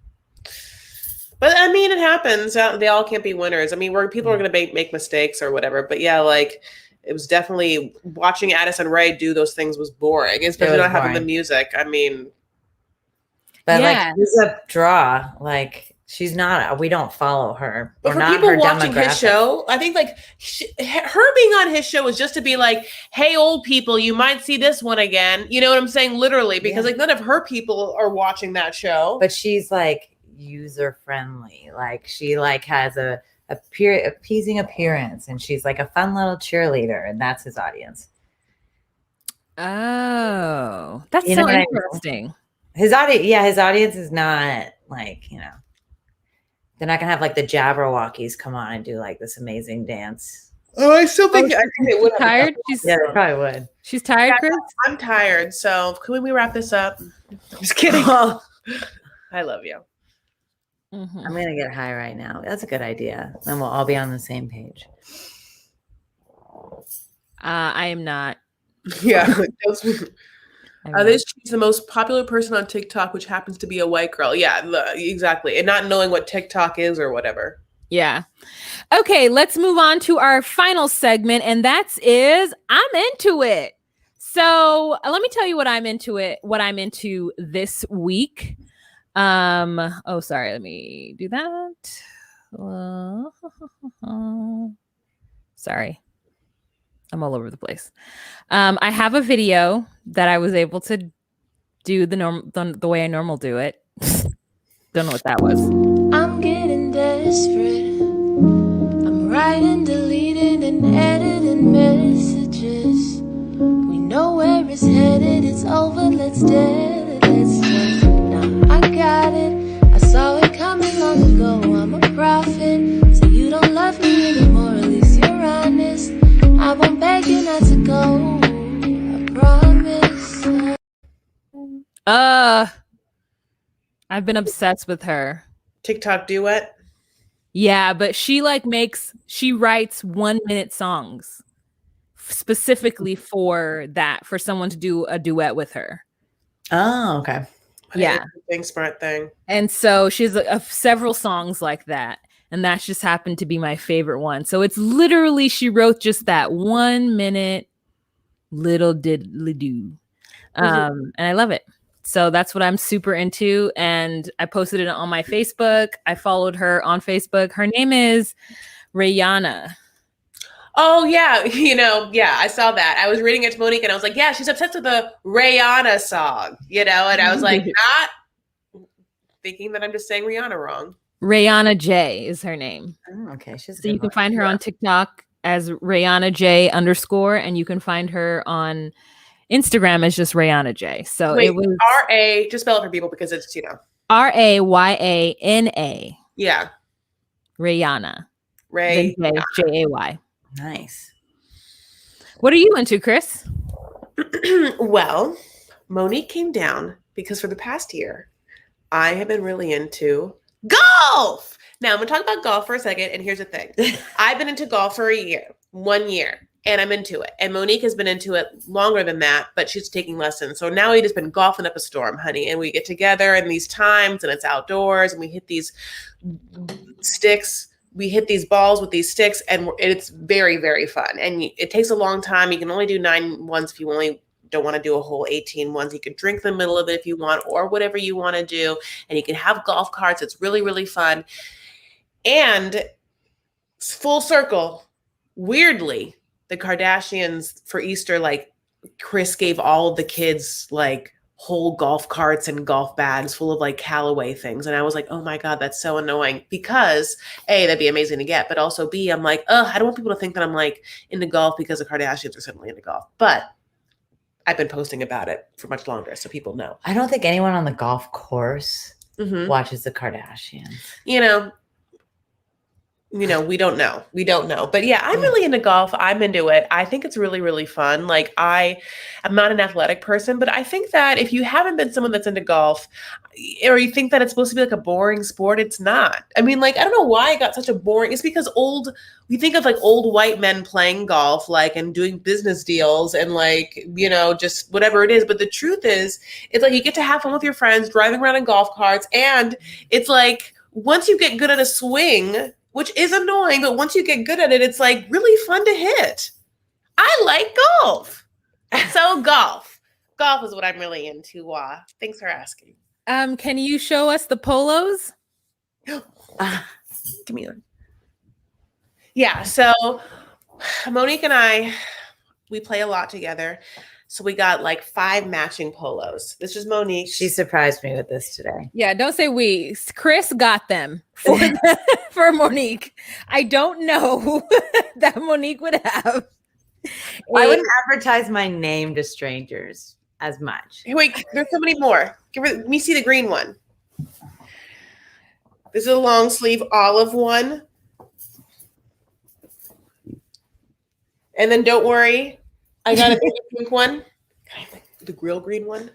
Speaker 2: But I mean, it happens. They all can't be winners. I mean, people are going to make mistakes or whatever. But yeah, like it was definitely watching Addison Rae do those things was boring, especially not having the music. I mean,
Speaker 3: but like she's a draw. Like she's not. We don't follow her.
Speaker 2: But for people watching his show, I think like her being on his show is just to be like, "Hey, old people, you might see this one again." You know what I'm saying? Literally, because like none of her people are watching that show.
Speaker 3: But she's like user friendly. Like she like has a appeasing appearance, and she's like a fun little cheerleader, and that's his audience.
Speaker 1: Oh, that's so interesting.
Speaker 3: His audience is not like, they're not gonna have like the Jabberwockies come on and do like this amazing dance.
Speaker 2: Oh, I still think I think they would.
Speaker 1: Tired?
Speaker 3: Yeah, they probably would.
Speaker 1: She's tired, Chris?
Speaker 2: I'm tired. So can we wrap this up? I'm just kidding. I love you.
Speaker 3: I'm gonna get high right now. That's a good idea. Then we'll all be on the same page.
Speaker 1: I am not.
Speaker 2: Yeah. She's the most popular person on TikTok, which happens to be a white girl. Yeah, exactly. And not knowing what TikTok is or whatever.
Speaker 1: Yeah. Okay, let's move on to our final segment, and I'm into it. So let me tell you what I'm into this week. Oh, sorry, let me do that. Sorry. I'm all over the place. I have a video that I was able to do the way I normal do it. Don't know what that was.
Speaker 6: I'm getting desperate. I'm writing, deleting, and editing messages. We know where it's headed. It's over. Let's dead it. Let's just. Now I got it. I saw it coming long ago. I'm a prophet. So you don't love me anymore. At least you're honest. I won't beg you not to go. I promise.
Speaker 1: I've been obsessed with her.
Speaker 2: TikTok duet?
Speaker 1: Yeah, but she writes 1-minute songs specifically for someone to do a duet with her.
Speaker 3: Oh, okay.
Speaker 1: Yeah.
Speaker 2: Smart thing.
Speaker 1: And so she has several songs like that. And that's just happened to be my favorite one. So it's literally, she wrote just that 1-minute little diddly do. And I love it. So that's what I'm super into. And I posted it on my Facebook. I followed her on Facebook. Her name is Rihanna.
Speaker 2: Oh, yeah. I saw that. I was reading it to Monique and I was like, yeah, she's obsessed with the Rihanna song, and I was like, not thinking that I'm just saying Rihanna wrong.
Speaker 1: Rihanna J is her name.
Speaker 3: Oh, okay.
Speaker 1: So you can find her on TikTok as Rihanna J _, and you can find her on Instagram as just Rihanna J. So
Speaker 2: wait,
Speaker 1: it was
Speaker 2: R-A, just spell it for people because it's,
Speaker 1: Rayana.
Speaker 2: Yeah.
Speaker 1: Rihanna. Jay.
Speaker 3: Nice.
Speaker 1: What are you into, Chris?
Speaker 2: Well, Monique came down because for the past year, I have been really into golf. Now I'm gonna talk about golf for a second, and here's the thing. I've been into golf for 1 year, and I'm into it. And Monique has been into it longer than that, but she's taking lessons. So now we've just been golfing up a storm, honey. And we get together in these times, and it's outdoors, and we hit these sticks. We hit these balls with these sticks, and it's very, very fun. And it takes a long time. You can only do 9 ones if you only don't want to do a whole 18 ones. You can drink the middle of it if you want, or whatever you want to do. And you can have golf carts. It's really, really fun. And full circle. Weirdly, the Kardashians for Easter, like Kris gave all of the kids like whole golf carts and golf bags full of like Callaway things. And I was like, oh my God, that's so annoying because A, that'd be amazing to get, but also B, I'm like, I don't want people to think that I'm like into golf because the Kardashians are suddenly into golf. But I've been posting about it for much longer, so people know.
Speaker 3: I don't think anyone on the golf course
Speaker 2: Mhm.
Speaker 3: watches the Kardashians.
Speaker 2: We don't know. We don't know. But yeah, I'm really into golf. I'm into it. I think it's really, really fun. Like I'm not an athletic person, but I think that if you haven't been someone that's into golf or you think that it's supposed to be like a boring sport, it's not. I mean, like, I don't know why it got such a boring, it's because we think of like old white men playing golf, like, and doing business deals and like, just whatever it is. But the truth is, it's like you get to have fun with your friends, driving around in golf carts. And it's like, once you get good at a swing, which is annoying, but once you get good at it, it's like really fun to hit. I like golf. So golf is what I'm really into. Thanks for asking.
Speaker 1: Can you show us the polos?
Speaker 2: Give me one. Yeah, so Monique and I, we play a lot together. So we got like 5 matching polos. This is Monique.
Speaker 3: She surprised me with this today.
Speaker 1: Yeah, don't say we. Kris got them for Monique. I don't know that Monique would have.
Speaker 3: I wouldn't advertise my name to strangers as much.
Speaker 2: Hey, wait, there's so many more. Let me see the green one. This is a long sleeve olive one. And then don't worry, I got a pink one. The grill green one.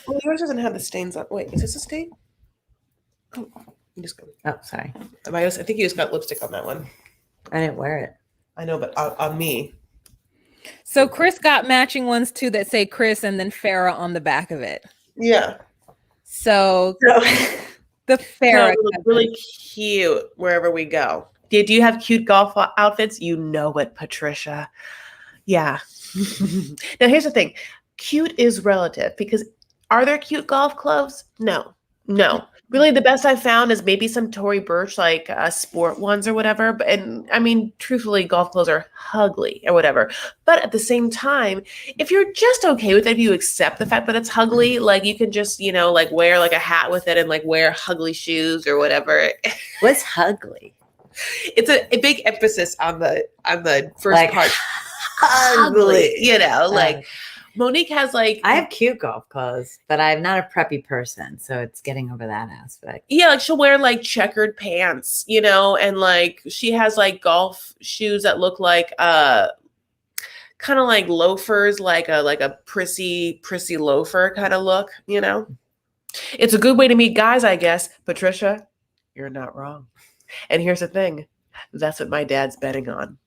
Speaker 2: Oh, yours doesn't have the stains on. Wait, is this a stain? Oh, you just go.
Speaker 3: Oh, sorry.
Speaker 2: I think you just got lipstick on that one.
Speaker 3: I didn't wear it.
Speaker 2: I know, but on me.
Speaker 1: So Kris got matching ones too that say Kris and then Farrah on the back of it.
Speaker 2: Yeah.
Speaker 1: So the Farrah
Speaker 2: look really cute wherever we go. Do you have cute golf outfits? You know it, Patricia. Yeah. Now here's the thing. Cute is relative because are there cute golf clothes? No. Really, the best I've found is maybe some Tory Burch, like sport ones or whatever. And I mean, truthfully, golf clothes are ugly or whatever. But at the same time, if you're just okay with it, if you accept the fact that it's ugly, like you can just, like wear like a hat with it and like wear ugly shoes or whatever.
Speaker 3: What's ugly?
Speaker 2: It's a big emphasis on the first
Speaker 3: like,
Speaker 2: part.
Speaker 3: Ugly.
Speaker 2: Like Monique has like
Speaker 3: I have cute golf clothes, but I'm not a preppy person, so it's getting over that aspect.
Speaker 2: Yeah, like she'll wear like checkered pants, and like she has like golf shoes that look like kind of like loafers, like a prissy loafer kind of look, It's a good way to meet guys, I guess. Patricia, you're not wrong. And here's the thing. That's what my dad's betting on.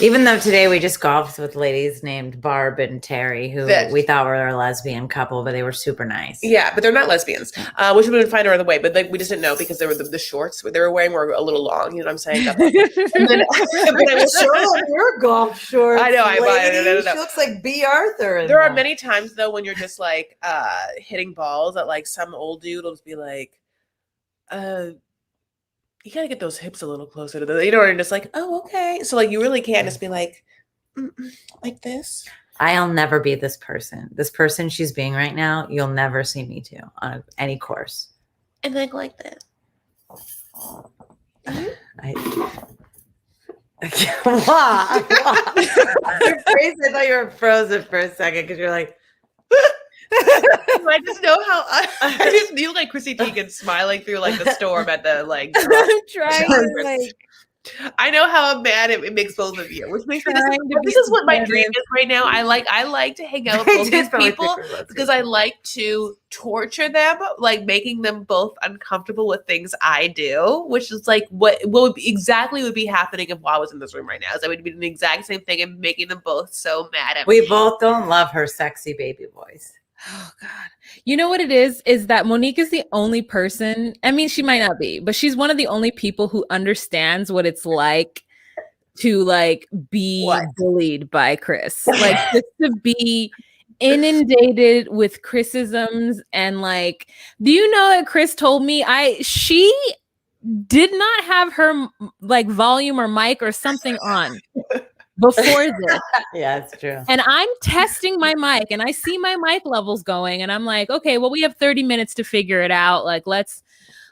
Speaker 3: Even though today we just golfed with ladies named Barb and Terry, who we thought were a lesbian couple, but they were super nice.
Speaker 2: Yeah, but they're not lesbians. Which we would find her on the way, but we just didn't know because they were the shorts they were wearing were a little long. You know what I'm saying? And then, but I was
Speaker 3: sure your golf shorts.
Speaker 2: I know. No.
Speaker 3: She looks like B. Arthur.
Speaker 2: There are many times though when you're just like hitting balls that like some old dude will just be like, you gotta get those hips a little closer to the, and just like, oh, okay. So like, you really can't just be like like this.
Speaker 3: I'll never be this person. This person she's being right now, you'll never see me to on any course.
Speaker 2: And then like that.
Speaker 3: Your face, I thought you were frozen for a second because you're like,
Speaker 2: I just know how I just feel like Chrissy Teigen smiling through like the storm at the like. I'm
Speaker 1: trying to like.
Speaker 2: I know how bad it makes both of you, which makes me this is what my dream is right now. I like to hang out with both these people because I like to torture them, like making them both uncomfortable with things I do, which is like what would be happening if Waht was in this room right now. Is I would be doing the exact same thing and making them both so mad at me.
Speaker 3: We both don't love her sexy baby voice.
Speaker 1: Oh God. You know what it is that Monique is the only person, I mean, she might not be, but she's one of the only people who understands what it's like to like be bullied by Kris. Like just to be inundated with Chrisisms and like, do you know that Kris told me she did not have her like volume or mic or something on before this.
Speaker 3: Yeah, it's true.
Speaker 1: And I'm testing my mic and I see my mic levels going and I'm like, okay, well, we have 30 minutes to figure it out. Like,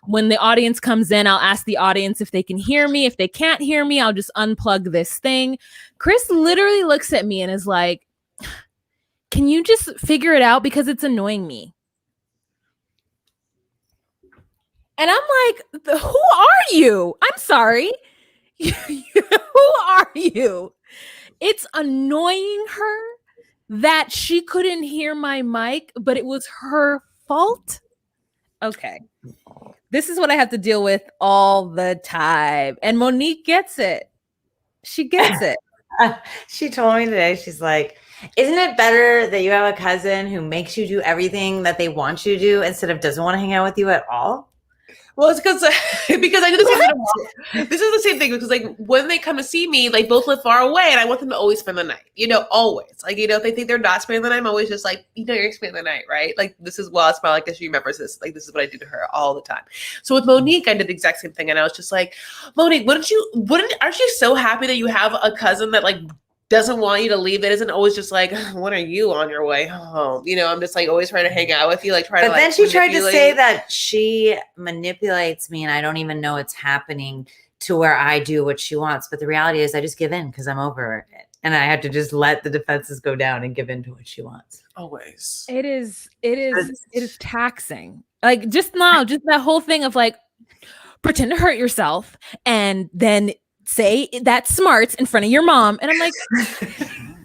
Speaker 1: when the audience comes in, I'll ask the audience if they can hear me. If they can't hear me, I'll just unplug this thing. Chris literally looks at me and is like, can you just figure it out? Because it's annoying me. And I'm like, who are you? I'm sorry. Who are you? It's annoying her that she couldn't hear my mic, but it was her fault. Okay. This is what I have to deal with all the time. And Monique gets it. She gets it.
Speaker 3: She told me today, she's like, isn't it better that you have a cousin who makes you do everything that they want you to do instead of doesn't want to hang out with you at all?
Speaker 2: Well, it's because I do the same thing. This is the same thing because like when they come to see me, like both live far away, and I want them to always spend the night. Always. Like if they think they're not spending the night, I'm always just like, you're spending the night, right? Like this is it's probably like she remembers this. Like this is what I do to her all the time. So with Monique, I did the exact same thing, and I was just like, Monique, aren't you so happy that you have a cousin that like doesn't want you to leave, that isn't always just like, when are you on your way home? I'm just like always trying to hang out with you, like trying to. But
Speaker 3: then she tried to say that she manipulates me and I don't even know it's happening to where I do what she wants. But the reality is I just give in because I'm over it. And I have to just let the defenses go down and give in to what she wants.
Speaker 2: Always.
Speaker 1: It is taxing. Like just that whole thing of like, pretend to hurt yourself and then say that smarts in front of your mom. And I'm like,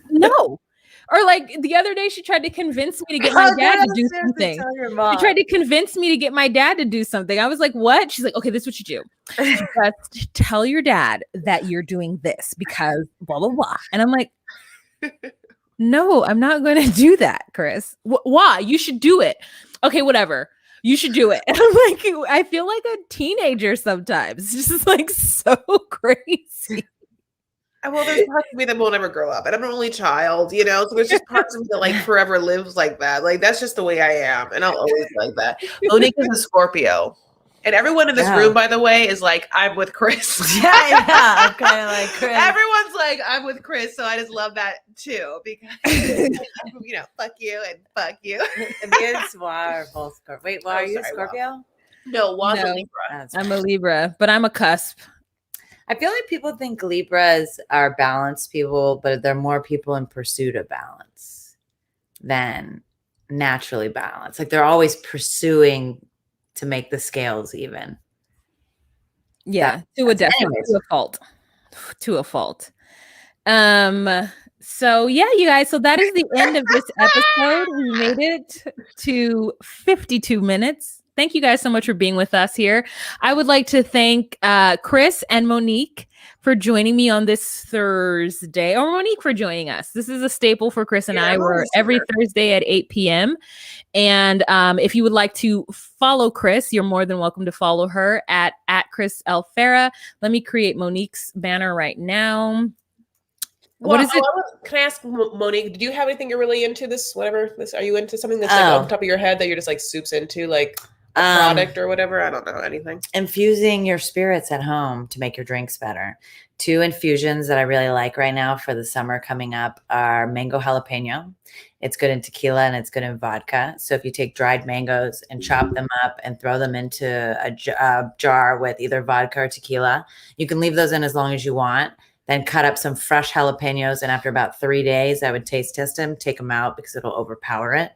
Speaker 1: no. Or like the other day, she tried to convince me to get my dad to do something. She tried to convince me to get my dad to do something. I was like, what? She's like, okay, this is what you do. Just tell your dad that you're doing this because blah, blah, blah. And I'm like, no, I'm not going to do that, Chris. Why? You should do it. Okay, whatever. You should do it. And I'm like, I feel like a teenager sometimes. It's just like so crazy.
Speaker 2: Well, there's parts of me that will never grow up. And I'm an only child, so there's just parts of me that like forever lives like that. Like that's just the way I am. And I'll always be like that. Monique is a Scorpio. And everyone in this room, by the way, is like, I'm with Chris.
Speaker 3: Yeah, I'm kind of like Chris.
Speaker 2: Everyone's like, I'm with Chris. So I just love that too. Because, fuck you and fuck you.
Speaker 3: And me and Swa are both Scorpio. Wait, are you a Scorpio?
Speaker 2: No, Waht's a Libra.
Speaker 1: I'm a Libra, but I'm a cusp.
Speaker 3: I feel like people think Libras are balanced people, but they're more people in pursuit of balance than naturally balanced. Like they're always pursuing to make the scales even.
Speaker 1: Yeah, to a fault. So yeah, you guys, so that is the end of this episode. We made it to 52 minutes. Thank you guys so much for being with us here. I would like to thank Chris and Monique for joining me on this Thursday, or Monique for joining us. This is a staple for Chris and I. We're every Thursday at 8 p.m. And if you would like to follow Chris, you're more than welcome to follow her at Chris L. Farah. Let me create Monique's banner right now. What is it?
Speaker 2: Can I ask Monique, did you have anything you're really into this, whatever this, are you into something that's like on top of your head that you're just like soups into, like a product or whatever? I don't know anything.
Speaker 3: Infusing your spirits at home to make your drinks better. 2 infusions that I really like right now for the summer coming up are mango jalapeno. It's good in tequila and it's good in vodka. So if you take dried mangoes and chop them up and throw them into a jar with either vodka or tequila, you can leave those in as long as you want. Then cut up some fresh jalapenos. And after about 3 days, I would taste test them, take them out because it'll overpower it.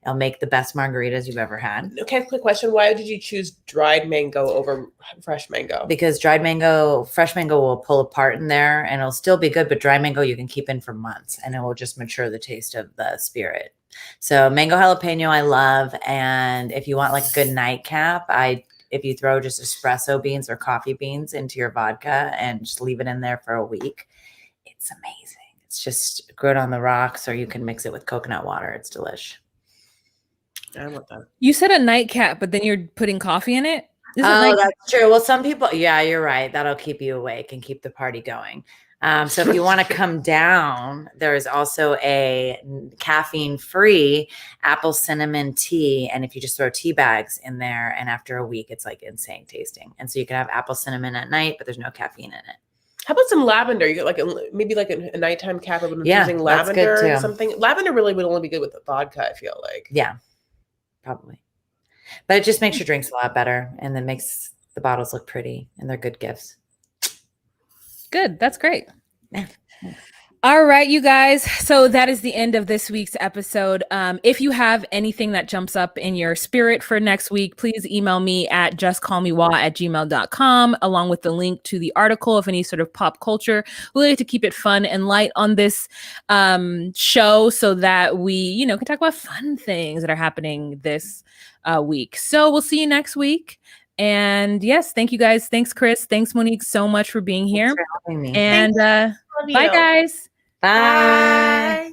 Speaker 3: It'll make the best margaritas you've ever had.
Speaker 2: Okay, quick question. Why did you choose dried mango over fresh mango?
Speaker 3: Because fresh mango will pull apart in there and it'll still be good, but dry mango you can keep in for months and it will just mature the taste of the spirit. So mango jalapeno I love. And if you want like a good nightcap, if you throw just espresso beans or coffee beans into your vodka and just leave it in there for a week, it's amazing. It's just good on the rocks, or you can mix it with coconut water. It's delish.
Speaker 2: I want that.
Speaker 1: You said a nightcap, but then you're putting coffee in it?
Speaker 3: That's true. Well, some people, yeah, you're right. That'll keep you awake and keep the party going. So if you want to come down, there is also a caffeine-free apple cinnamon tea. And if you just throw tea bags in there, and after a week, it's like insane tasting. And so you can have apple cinnamon at night, but there's no caffeine in it.
Speaker 2: How about some lavender? You get like maybe like a nighttime cap of using lavender or something. Lavender really would only be good with the vodka, I feel like.
Speaker 3: Yeah, probably. But it just makes your drinks a lot better, and then makes the bottles look pretty, and they're good gifts.
Speaker 1: Good. That's great. All right, you guys. So that is the end of this week's episode. If you have anything that jumps up in your spirit for next week, please email me at justcallmewah@gmail.com, along with the link to the article of any sort of pop culture. We like to keep it fun and light on this show so that we, can talk about fun things that are happening this week. So we'll see you next week. And yes, thank you guys. Thanks, Chris. Thanks, Monique, so much for being here.
Speaker 3: Thanks for having me.
Speaker 1: And bye, guys.
Speaker 3: Bye.